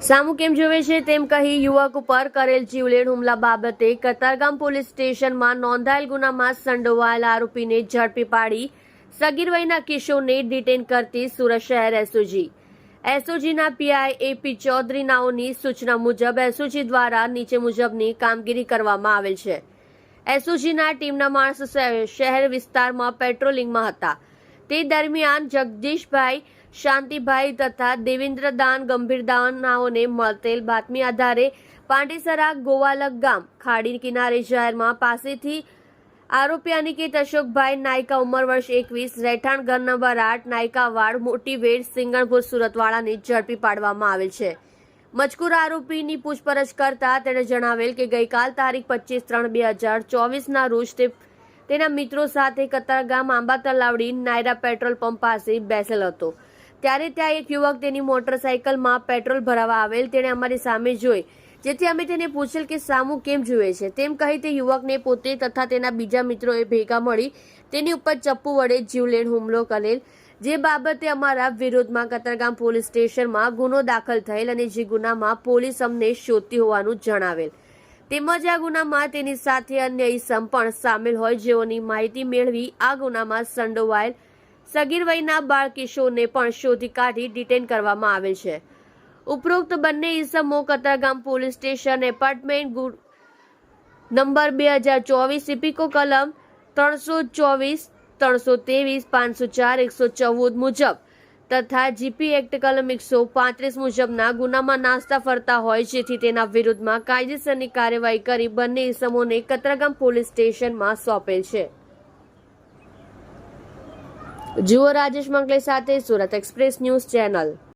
સામુ કેમ જોવે છે તેમ કહી યુવક ઉપર કરેલ જીવલેણ હુમલા બાબતે કતારગામ પોલીસ સ્ટેશનમાં નોંધાયેલ ગુનામાં સંડોવાયેલ આરોપીને ઝડપી પાડી સગીર વયના કિશોરને ડિટેન કરતી સુરત શહેર એસઓજીના પીઆઈ એપી ચૌધરી નાઓની સૂચના મુજબ એસઓજી દ્વારા નીચે મુજબની કામગીરી કરવામાં આવેલ છે। એસઓજીના ટીમના માણસો શહેર વિસ્તારમાં પેટ્રોલિંગમાં હતા। તે દરમિયાન જગદીશભાઈ, શાંતિભાઈ તથા દેવેન્દ્રદાન ગંભીરદાન નાઓને મળતેલ બાતમી આધારે પાંડેસરા ગોવાલક ગામ ખાડી કિનારે જાહેરમાં પાસેથી આરોપી અનિકેત અશોકભાઈ નાયકા ઉંમર વર્ષ 21 રહેઠાણ ઘર નંબર 8 નાયકાવાડ મોટી વેડ સિંગણપુર સુરતવાળાને ઝડપી પાડવામાં આવેલ છે। મજકૂર આરોપીની પૂછપરછ કરતા તેણે જણાવેલ કે ગઈકાલ તારીખ 25/3/2024ના રોજ તેના મિત્રો સાથે કતારગામ આંબા તલાવડી નાયરા પેટ્રોલ પંપ પાસે બેસેલ હતો। ત્યારે ત્યાં એક યુવક તેની મોટરસાયકલમાં પેટ્રોલ ભરાવા આવેલ। તેણે અમારી સામે જોઈ, જેથી અમે તેને પૂછેલ કે સામુ કેમ જુએ છે તેમ કહી તે યુવકને પોતે તથા તેના બીજા મિત્રોએ ભેગા મળી તેની ઉપર ચપ્પુ વડે જીવલેણ હુમલો કરેલ, જે બાબતે અમારા વિરોધમાં કતારગામ પોલીસ સ્ટેશનમાં ગુનો દાખલ થયેલ અને જે ગુનામાં પોલીસ અમને શોધતી હોવાનું જણાવેલ। તેમજ આ ગુનામાં તેની સાથે અન્ય ઇસમ પણ સામેલ હોય, જેઓની માહિતી મેળવી આ ગુનામાં સંડોવાયેલ સગીર વયના બાળ કિશોરને પણ શોધી કાઢી ડિટેન કરવામાં આવેલ છે। ઉપરોક્ત બંને ઇસમો Katargam police station apartment number 2024 ઇપિકો કલમ 324, 323, 504, 114 મુજબ તથા જીપી એક્ટ કલમ 135 મુજબના ગુનામાં નાસ્તા ફરતા હોય, જેથી તેના વિરુદ્ધમાં કાયદેસરની કાર્યવાહી કરી બંને ઇસમોને કતારગામ પોલીસ સ્ટેશનમાં સોંપેલ છે। જુઓ રાજેશ મંગલે સાથે સુરત એક્સપ્રેસ ન્યૂઝ ચેનલ।